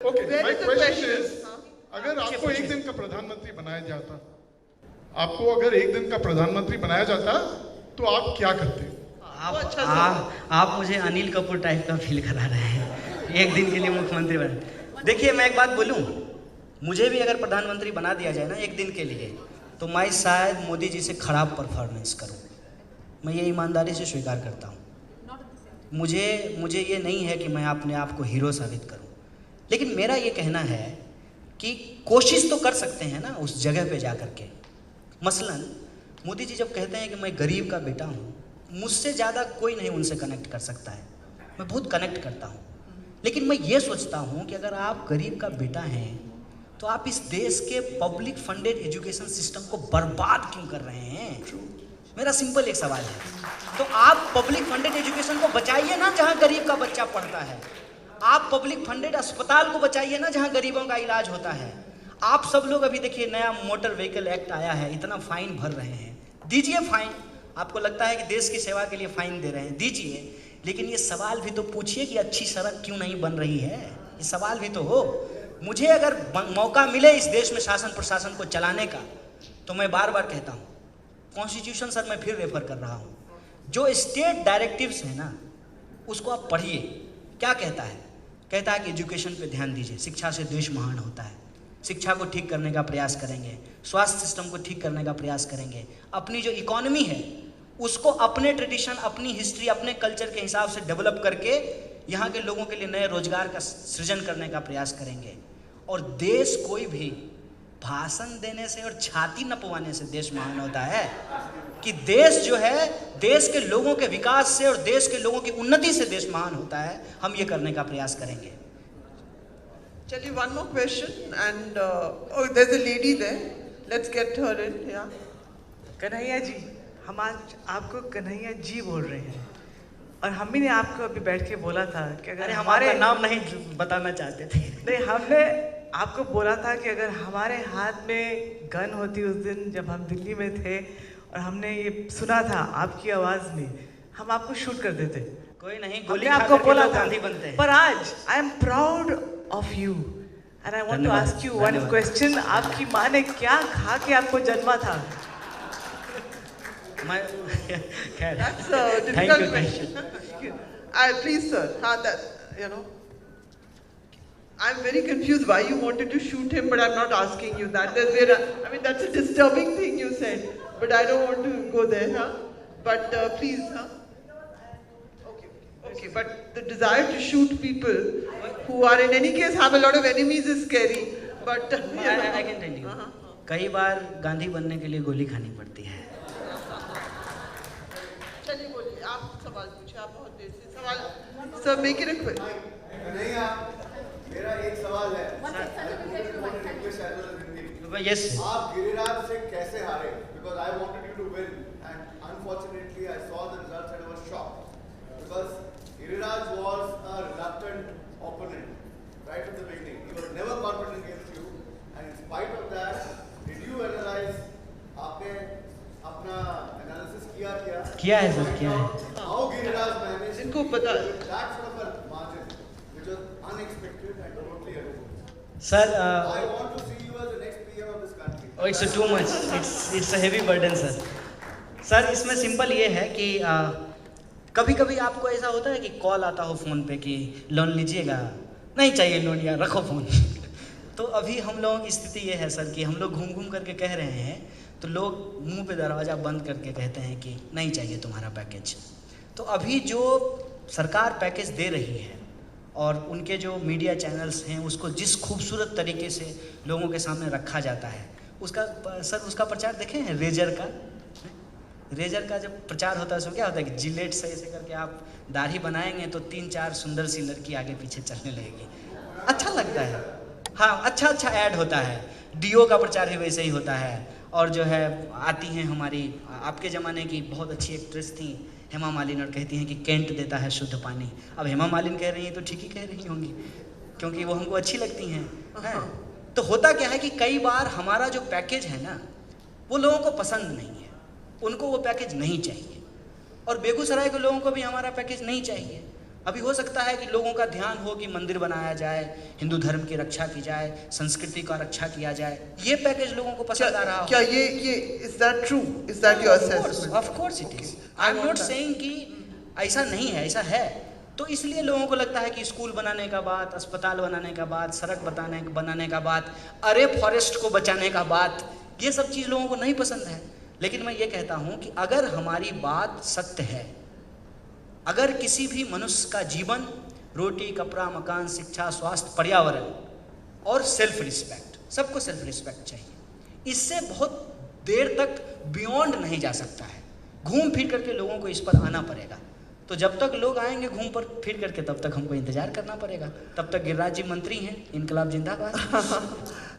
Okay, my question is, अगर पूछिए, आपको एक पूछिए। दिन का प्रधानमंत्री बनाया जाता, आपको अगर एक दिन का प्रधानमंत्री बनाया जाता, तो आप क्या करते? आप मुझे अनिल कपूर टाइप का फील करा रहे हैं, एक दिन के लिए मुख्यमंत्री बने। देखिए मैं एक बात बोलूं, मुझे भी अगर प्रधानमंत्री बना दिया जाए ना एक दिन के लिए, तो मैं शायद मोदी जी से खराब परफॉर्मेंस करूं। मैं ये ईमानदारी से स्वीकार करता हूं। मुझे ये नहीं है कि मैं अपने आप को हीरो साबित करूं, लेकिन मेरा ये कहना है कि कोशिश तो कर सकते हैं ना उस जगह पे जा कर के। मसलन मोदी जी जब कहते हैं कि मैं गरीब का बेटा हूँ, मुझसे ज़्यादा कोई नहीं उनसे कनेक्ट कर सकता है। मैं बहुत कनेक्ट करता हूँ, लेकिन मैं ये सोचता हूँ कि अगर आप गरीब का बेटा हैं तो आप इस देश के पब्लिक फंडेड एजुकेशन सिस्टम को बर्बाद क्यों कर रहे हैं? मेरा सिंपल एक सवाल है। तो आप पब्लिक फंडेड एजुकेशन को बचाइए ना जहाँ गरीब का बच्चा पढ़ता है। आप पब्लिक फंडेड अस्पताल को बचाइए ना जहाँ गरीबों का इलाज होता है। आप सब लोग अभी देखिए नया मोटर व्हीकल एक्ट आया है, इतना फाइन भर रहे हैं, दीजिए फाइन। आपको लगता है कि देश की सेवा के लिए फाइन दे रहे हैं, दीजिए, लेकिन ये सवाल भी तो पूछिए कि अच्छी सड़क क्यों नहीं बन रही है। ये सवाल भी तो हो। मुझे अगर मौका मिले इस देश में शासन प्रशासन को चलाने का, तो मैं बार बार कहता हूँ कॉन्स्टिट्यूशन सर मैं फिर रेफर कर रहा हूँ, जो स्टेट डायरेक्टिव्स है ना उसको आप पढ़िए। क्या कहता है? कहता है कि एजुकेशन पे ध्यान दीजिए, शिक्षा से देश महान होता है। शिक्षा को ठीक करने का प्रयास करेंगे, स्वास्थ्य सिस्टम को ठीक करने का प्रयास करेंगे, अपनी जो इकोनॉमी है उसको अपने ट्रेडिशन, अपनी हिस्ट्री, अपने कल्चर के हिसाब से डेवलप करके यहाँ के लोगों के लिए नए रोजगार का सृजन करने का प्रयास करेंगे। और देश कोई भी भाषण देने से और छाती नपवाने से देश महान होता है कि देश जो है देश के लोगों के विकास से और देश के लोगों की उन्नति से देश महान होता है। हम ये करने का प्रयास करेंगे। चलिए, one more question and oh, there's a lady there. Let's get her in. Yeah. Kanhaiya ji, हम आज आपको कन्हैया जी बोल रहे हैं, और हम भी ने आपको अभी बैठ के बोला था कि अगर हमारे नाम नहीं बताना चाहते थे। नहीं, हमने आपको बोला था कि अगर हमारे हाथ में गन होती उस दिन जब हम दिल्ली में थे और हमने ये सुना था आपकी आवाज़ में, हम आपको शूट कर देते। कोई नहीं, गोली हमने आपको बोला था, गांधी बनते हैं। पर आज I am proud of you and I want to ask you one question. आपकी माँ ने क्या खा के आपको जन्मा था? That's a difficult Thank you. question. Please, sir. That I'm very confused why you wanted to shoot him, but I'm not asking you that. I mean, that's a disturbing thing you said, but I don't want to go there, huh? But please, huh? Okay. But the desire to shoot people who are in any case have a lot of enemies is scary. But I can tell you, कई बार गांधी बनने के लिए गोली खानी पड़ती है। चलिए बोलिए, आप सवाल पूछिए। आप बहुत देर से सवाल सर मेक इट क्विक। नहीं, मेरा एक सवाल है। यस, आप गिरिराज से कैसे हारे? Because I wanted you to win, and unfortunately I saw the results and I was shocked. Because Giriraj was a reluctant opponent right from the beginning. He was never confident against you, and in spite of that, did you analyze? आपने अपना analysis किया क्या? किया है sir, किया है। How Giriraj managed इनको पता that sort of a margin, which was unexpected and totally unexpected. Sir I want to see you as the next PM of this country. Oh, it's too much. It's a heavy burden, sir. Sir इसमें simple ये है कि कभी कभी आपको ऐसा होता है कि कॉल आता हो फ़ोन पे कि लोन लीजिएगा, नहीं चाहिए लोन, यार रखो फ़ोन। तो अभी हम लोगों की स्थिति ये है सर कि हम लोग घूम घूम करके कह रहे हैं, तो लोग मुंह पे दरवाज़ा बंद करके कहते हैं कि नहीं चाहिए तुम्हारा पैकेज। तो अभी जो सरकार पैकेज दे रही है और उनके जो मीडिया चैनल्स हैं उसको जिस खूबसूरत तरीके से लोगों के सामने रखा जाता है, उसका प्रचार देखें हैं। रेजर का जब प्रचार होता है उसमें क्या होता है कि जिलेट से ऐसे करके आप दाढ़ी बनाएंगे तो 3-4 सुंदर सी लड़की आगे पीछे चलने लगेगी, अच्छा लगता है। हाँ, अच्छा ऐड होता है। डीओ का प्रचार भी वैसे ही होता है। और जो है आती हैं हमारी आपके ज़माने की बहुत अच्छी एक्ट्रेस थी हेमा मालिनी, और कहती हैं कि कैंट देता है शुद्ध पानी। अब हेमा मालिनी कह रही हैं तो ठीक ही कह रही होंगी, क्योंकि वो हमको अच्छी लगती हैं। तो होता क्या है कि कई बार हमारा जो पैकेज है ना वो लोगों को पसंद नहीं है, उनको वो पैकेज नहीं चाहिए। और बेगूसराय के लोगों को भी हमारा पैकेज नहीं चाहिए। अभी हो सकता है कि लोगों का ध्यान हो कि मंदिर बनाया जाए, हिंदू धर्म की रक्षा की जाए, संस्कृति का रक्षा किया जाए, ये पैकेज लोगों को पसंद आ रहा हो। क्या ये is that true? Is that your assessment? Of course it is. I am not saying कि ऐसा नहीं है, ऐसा है। तो इसलिए लोगों को लगता है कि स्कूल बनाने का बात, अस्पताल बनाने का बात, सड़क बनाने का बात, अरे फॉरेस्ट को बचाने का बात, ये सब चीज़ लोगों को नहीं पसंद है। लेकिन मैं ये कहता हूँ कि अगर हमारी बात सत्य है, अगर किसी भी मनुष्य का जीवन रोटी, कपड़ा, मकान, शिक्षा, स्वास्थ्य, पर्यावरण और सेल्फ रिस्पेक्ट, सबको सेल्फ रिस्पेक्ट चाहिए, इससे बहुत देर तक बियॉन्ड नहीं जा सकता है। घूम फिर करके लोगों को इस पर आना पड़ेगा। तो जब तक लोग आएंगे घूम पर फिर करके, तब तक हमको इंतजार करना पड़ेगा। तब तक गिरिराज जी मंत्री हैं, इनकलाब जिंदाबाद।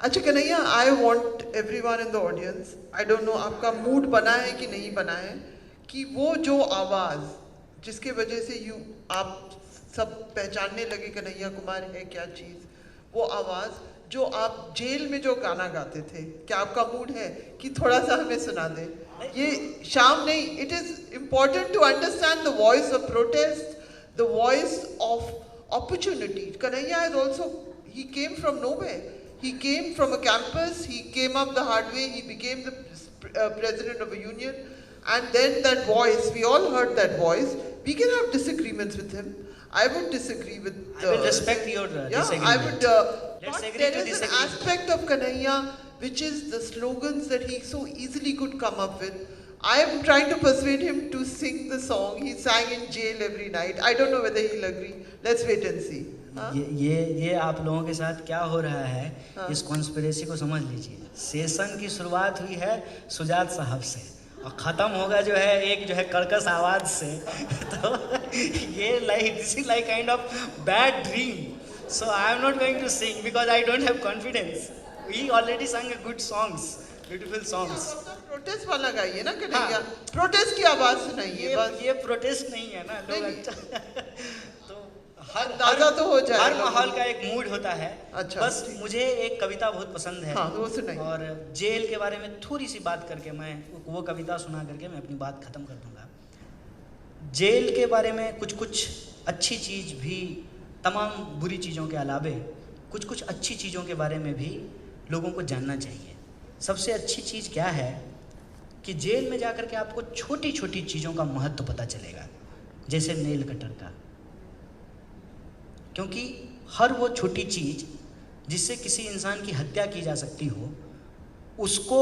अच्छा Kanhaiya, I want everyone in the audience, I don't know आपका मूड बना है कि नहीं बना है, कि वो जो आवाज़ जिसके वजह से आप सब पहचानने लगे कन्हैया कुमार है क्या चीज़, वो आवाज़ जो आप जेल में जो गाना गाते थे, क्या आपका मूड है कि थोड़ा सा हमें सुना दें? ये शाम नहीं, it is important to understand the voice of protest, the voice of opportunity. Kanhaiya is also, he came from nowhere. He came from a campus, he came up the hard way, he became the president of a union, and then that voice, we all heard that voice. We can have disagreements with him. I would disagree with... I will respect your disagreement. I would... Let's but agree there to is an disagree. aspect of Kanhaiya which is the slogans that he so easily could come up with. I am trying to persuade him to sing the song. He sang in jail every night. I don't know whether he'll agree. Let's wait and see. हाँ? ये आप लोगों के साथ क्या हो रहा है, इस कॉन्स्पिरेसी को समझ लीजिए। सेशन की शुरुआत हुई है सुजात साहब से और ख़त्म होगा जो है एक जो है कर्कश आवाज़ से। तो ये this is like kind of bad dream. So I am not going to sing because I don't have confidence. We already sang good songs, beautiful songs. Protest वाला गाइए ना कन्हैया, प्रोटेस्ट की आवाज़ सुनाइए बस। ये प्रोटेस्ट नहीं है ना लोग। अच्छा तो अंदाजा तो हो जाएगा। हर माहौल का एक मूड होता है। अच्छा, बस मुझे एक कविता बहुत पसंद है। हाँ, वो सुनाइए। और जेल के बारे में थोड़ी सी बात करके मैं वो कविता सुना करके मैं अपनी बात खत्म कर दूंगा। जेल के बारे में कुछ कुछ अच्छी चीज़ भी, तमाम बुरी चीज़ों के अलावे कुछ कुछ अच्छी चीज़ों के बारे में भी लोगों को जानना चाहिए। सबसे अच्छी चीज़ क्या है कि जेल में जाकर के आपको छोटी छोटी चीज़ों का महत्व पता चलेगा, जैसे नेल कटर का। क्योंकि हर वो छोटी चीज़ जिससे किसी इंसान की हत्या की जा सकती हो, उसको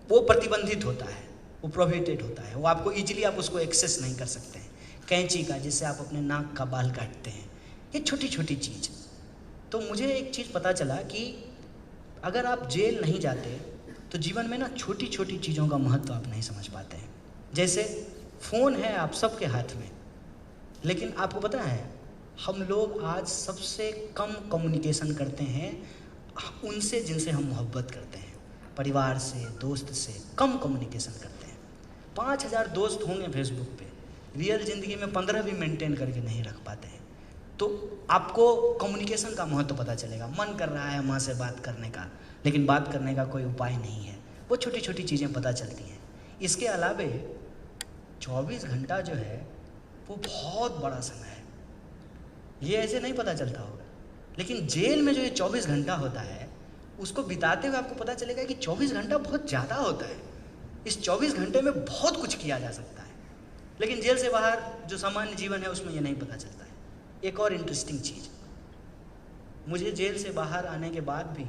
वो प्रतिबंधित होता है, वो प्रोहिबिटेड होता है, वो आपको इजीली आप उसको एक्सेस नहीं कर सकते हैं। कैंची का, जिससे आप अपने नाक का बाल काटते हैं, ये छोटी छोटी चीज़। तो मुझे एक चीज़ पता चला कि अगर आप जेल नहीं जाते तो जीवन में ना छोटी छोटी चीज़ों का महत्व आप नहीं समझ पाते हैं। जैसे फ़ोन है आप सबके हाथ में, लेकिन आपको पता है हम लोग आज सबसे कम कम्युनिकेशन करते हैं उनसे जिनसे हम मोहब्बत करते हैं। परिवार से, दोस्त से कम कम्युनिकेशन करते हैं। 5000 दोस्त होंगे फेसबुक पे, रियल ज़िंदगी में 15 भी मेंटेन करके नहीं रख पाते हैं। तो आपको कम्युनिकेशन का महत्व पता चलेगा। मन कर रहा है माँ से बात करने का, लेकिन बात करने का कोई उपाय नहीं है। वो छोटी छोटी चीज़ें पता चलती हैं। इसके अलावे 24 घंटा जो है वो बहुत बड़ा समय है, ये ऐसे नहीं पता चलता होगा। लेकिन जेल में जो ये 24 घंटा होता है, उसको बिताते हुए आपको पता चलेगा कि 24 घंटा बहुत ज़्यादा होता है। इस 24 घंटे में बहुत कुछ किया जा सकता है। लेकिन जेल से बाहर जो सामान्य जीवन है उसमें ये नहीं पता चलता है। एक और इंटरेस्टिंग चीज़, मुझे जेल से बाहर आने के बाद भी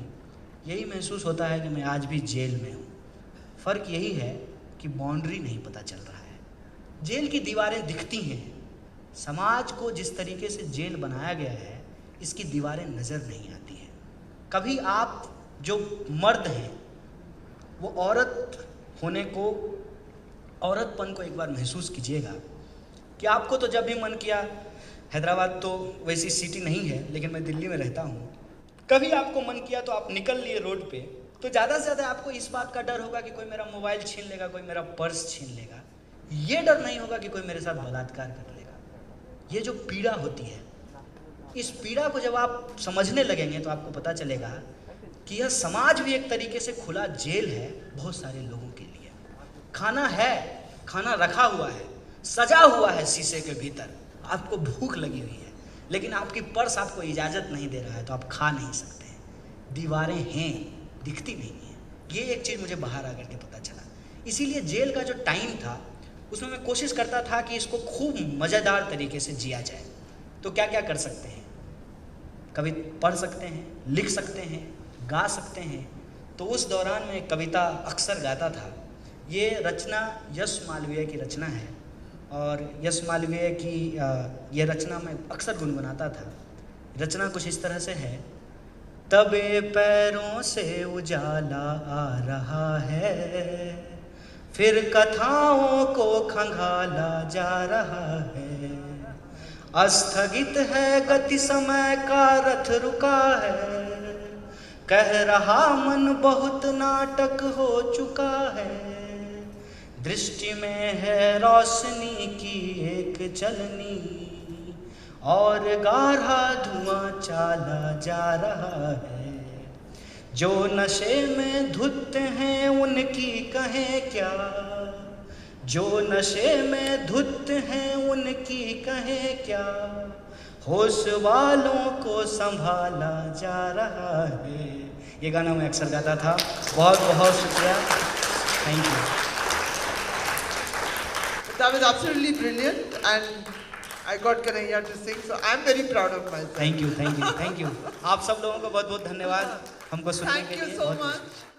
यही महसूस होता है कि मैं आज भी जेल में हूँ। फ़र्क यही है कि बाउंड्री नहीं पता चल रहा है। जेल की दीवारें दिखती हैं, समाज को जिस तरीके से जेल बनाया गया है इसकी दीवारें नज़र नहीं आती हैं। कभी आप जो मर्द हैं वो औरत होने को, औरतपन को एक बार महसूस कीजिएगा कि आपको तो जब भी मन किया, हैदराबाद तो वैसी सिटी नहीं है लेकिन मैं दिल्ली में रहता हूँ, कभी आपको मन किया तो आप निकल लिए रोड पे, तो ज़्यादा से ज़्यादा आपको इस बात का डर होगा कि कोई मेरा मोबाइल छीन लेगा, कोई मेरा पर्स छीन लेगा। ये डर नहीं होगा कि कोई मेरे साथ बलात्कार कर लेगा। ये जो पीड़ा होती है, इस पीड़ा को जब आप समझने लगेंगे तो आपको पता चलेगा कि यह समाज भी एक तरीके से खुला जेल है बहुत सारे लोगों के लिए। खाना है, खाना रखा हुआ है, सजा हुआ है शीशे के भीतर, आपको भूख लगी हुई है, लेकिन आपकी पर्स आपको इजाज़त नहीं दे रहा है, तो आप खा नहीं सकते हैं। दीवारें हैं, दिखती नहीं हैं। ये एक चीज़ मुझे बाहर आकर के पता चला। इसीलिए जेल का जो टाइम था उसमें मैं कोशिश करता था कि इसको खूब मज़ेदार तरीके से जिया जाए। तो क्या क्या कर सकते हैं? कभी पढ़ सकते हैं, लिख सकते हैं, गा सकते हैं। तो उस दौरान मैं कविता अक्सर गाता था। ये रचना यश मालवीय की रचना है और यश मालवीय की ये रचना मैं अक्सर गुनगुनाता था। रचना कुछ इस तरह से है। तबे पैरों से उजाला आ रहा है, फिर कथाओं को खंगाला जा रहा है। अस्थगित है गति समय का रथ रुका है, कह रहा मन बहुत नाटक हो चुका है। दृष्टि में है रोशनी की एक चलनी और गाढ़ा धुआं चाला जा रहा है। जो नशे में धुत हैं उनकी कहें क्या, जो नशे में धुत हैं उनकी कहें क्या। होश वालों को संभाला जा रहा है। ये गाना मैं अक्सर गाता था। बहुत बहुत शुक्रिया, thank you. That was absolutely brilliant, and I got Kanhaiya to sing, so I'm very proud of myself. Thank you, thank you, thank you. आप सब लोगों को बहुत बहुत धन्यवाद हमको सुनने Thank के you लिए। so बहुत- much.